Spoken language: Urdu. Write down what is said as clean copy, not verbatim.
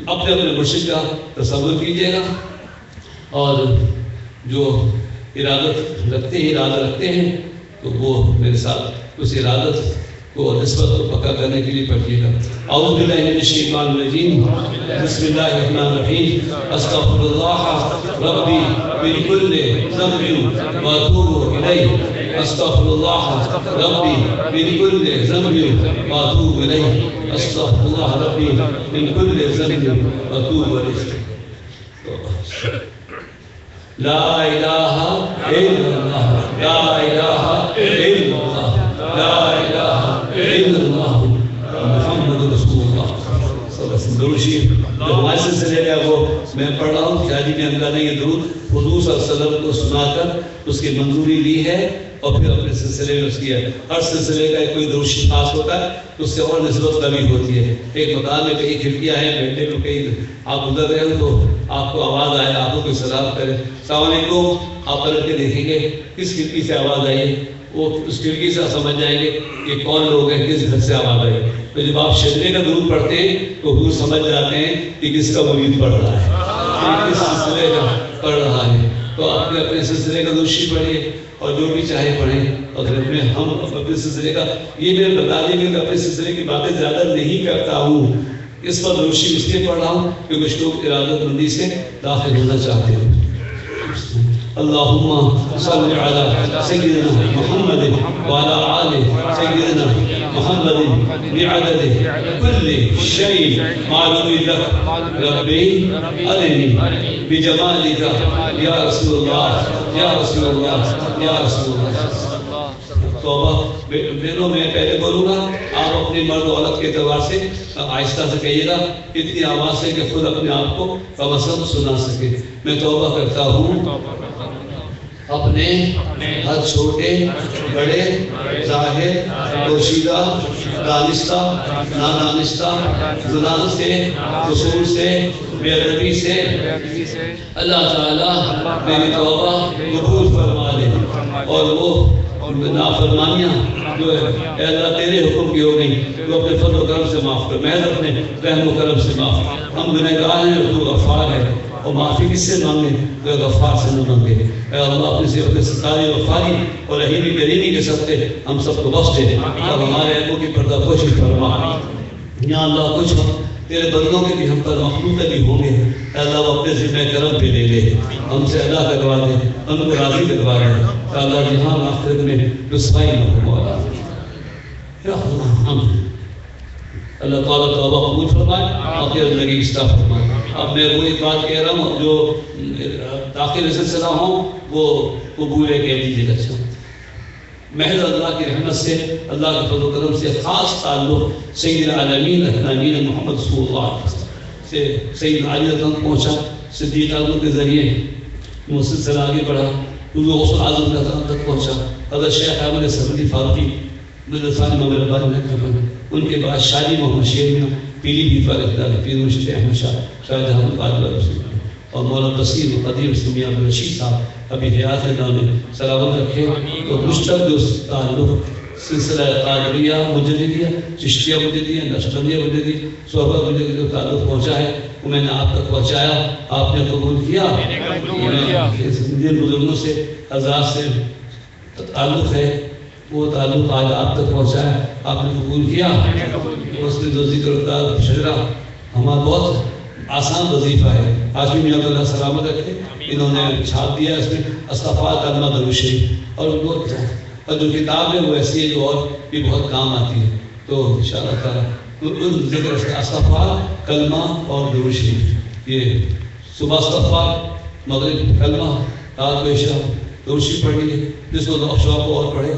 اپنے اپنے مرشد کا تصور کیجیے گا، اور جو ارادہ رکھتے ہیں تو وہ میرے ساتھ اس ارادت کو نسبت اور پکا کرنے کے لیے پڑھیے گا۔ اعوذ باللہ من الشیطان الرجیم، بسم اللہ الرحمن الرحیم، استغفر اللہ ربی من کل ذنب واتوب الیہ، استغفر اللہ ربی من کل ذنب واتوب الیہ، استغفر اللہ ربی من کل ذنب واتوب الیہ۔ لا الہ الا اللہ، لا الہ الا اللہ، لا الہ الا اللہ، محمد رسول اللہ صلی اللہ علیہ وسلم۔ درود شریف جو ہمارے سلسلے میں وہ میں پڑھ رہا ہوں، شادی میں اللہ نے یہ درود حضور صلی اللہ علیہ وسلم کو سنا کر اس کی منظوری لی ہے، اور پھر اپنے سلسلے میں اس کی ہے۔ ہر سلسلے کا کوئی درود شریف خاص ہوتا ہے تو اس سے اور نسبت قوی ہوتی ہے۔ ایک مکان میں کئی کھڑکیاں ہیں، بیٹھے میں کئی آپ گزر رہے ہو تو آپ کو آواز آئے، آپ کو کوئی سلام کرے، السلام علیکم، آپ پلٹ کے دیکھیں گے کس کھڑکی سے آواز آئی ہے، وہ اس کھڑکی سے سمجھ جائیں گے کہ کون لوگ ہیں، کس گھر سے آواز آئی۔ تو جب آپ شجرے کا درود پڑھتے ہیں تو حضور سمجھ جاتے ہیں کہ کس کا مرید پڑھ رہا ہے، کس سلسلے کا پڑھ رہا ہے۔ تو آپ نے اپنے سلسلے کا درود شریف پڑھیے، اور جو بھی چاہے پڑھیں۔ اور میں ہم اپنے سلسلے کا یہ میں بتا دیں کہ اپنے سلسلے کی باتیں زیادہ نہیں کرتا ہوں، اس پر درود شریف اس لیے پڑھ رہا ہوں کہ کچھ لوگ ارادت مندی سے داخل ہونا چاہتے ہیں۔ اللہم صل علی سیدنا محمد وعلی آل سیدنا محمد بعدد کل شیء معلوم لک ربی ارنی بجمالک یا رسول اللہ، یا رسول اللہ، یا رسول اللہ۔ توبہ بینوں میں پہلے بولوں گا، آپ اپنی مرد و عورت کے اعتبار سے آہستہ سے کہیے گا، اتنی آواز سے کہ خود اپنے آپ کو کم از کم سنا سکے۔ میں توبہ کرتا ہوں اپنے ہر چھوٹے بڑے ظاہر پوشیدہ دانستہ نادانستہ گناہ سے قصور سے بے ادبی سے، اللہ تعالیٰ میری توبہ قبول فرما لے، اور وہ نافرمانیاں جو ہے اے اللہ تیرے حکم کی ہو گئی تو اپنے فضل و کرم سے معاف کر، محض اپنے رحم و کرم سے معاف۔ ہم گنہگار ہیں اور تو غفار ہے، اور معافی کس سے مانگے تو غفار سے نہ مانگے۔ اے اللہ اپنی صفت ستاری غفاری اور رحیمی کریمی کے صدقے ہم سب کو بخش دے، اور ہمارے عیبوں کی پردہ پوشی فرما۔ یا اللہ کچھ وقت تیرے بندوں کے بھی ہم پر مخلوق بھی ہوں گے، اے اللہ وہ اپنے ذمہ کرم پہ لے لے، ہم سے ادا کروا دے، ہم کو راضی کروا دے، اے اللہ جہاں آخرت میں رسوائی نہ ہو مولا۔ یا اللہ اللہ تعالیٰ توبہ قبول فرمائے، آخر زندگی اصلاح فرمائے۔ اب میں وہ ایک بات کہہ رہا ہوں، جو داخل سلسلہ ہوں وہ قبول کہہ دیجیے گا۔ اچھا محض اللہ کی رحمت سے، اللہ کے فضل و کرم سے خاص تعلق سید العالمین الحنین محمد رسول اللہ سے سید علی تک پہنچا، صدیق اعظم کے ذریعے وہ سلسلہ آگے بڑھا، حضور غوث اعظم کا تک پہنچا، حضرت شیخ احمد سندی فاروقی مدرسان محمد ربانی، ان کے بعد شاہی محمد شیر میں پیلی بھی فارغ پیر مرشد احمد شاہ شاہ جہاں قادر رسول اور مولانا بصیر قدیم سمیہ رشید صاحب ابھی حیات اللہ نے سلامت رکھے، تو مشتق جو تعلق سلسلہ قادریہ مجددیہ چشتیہ مجددیہ نقشبندیہ مجددیہ صحبہ مجددیہ جو تعلق پہنچا ہے وہ میں نے آپ تک پہنچایا، آپ نے قبول کیا۔ جن بزرگوں سے حضرات سے تعلق ہے وہ تعلق آج آپ تک پہنچایا، آپ نے قبول کیا۔ اس نے جو ذکر اطلاع شجرہ ہمارا بہت آسان وظیفہ ہے، آج بھی میاں اللہ سلامت رکھے، انہوں نے چھاپ دیا اس میں استغفار کلمہ درود شریف، اور جو کتاب ہے وہ ایسی ہے جو اور بھی بہت کام آتی ہے، تو انشاءاللہ تعالیٰ ذکر استغفار کلمہ اور درود شریف، یہ صبح استغفار، مغرب کلمہ، رات کو عشاء درود شریف پڑھیے، جس کو شوق اور پڑھے۔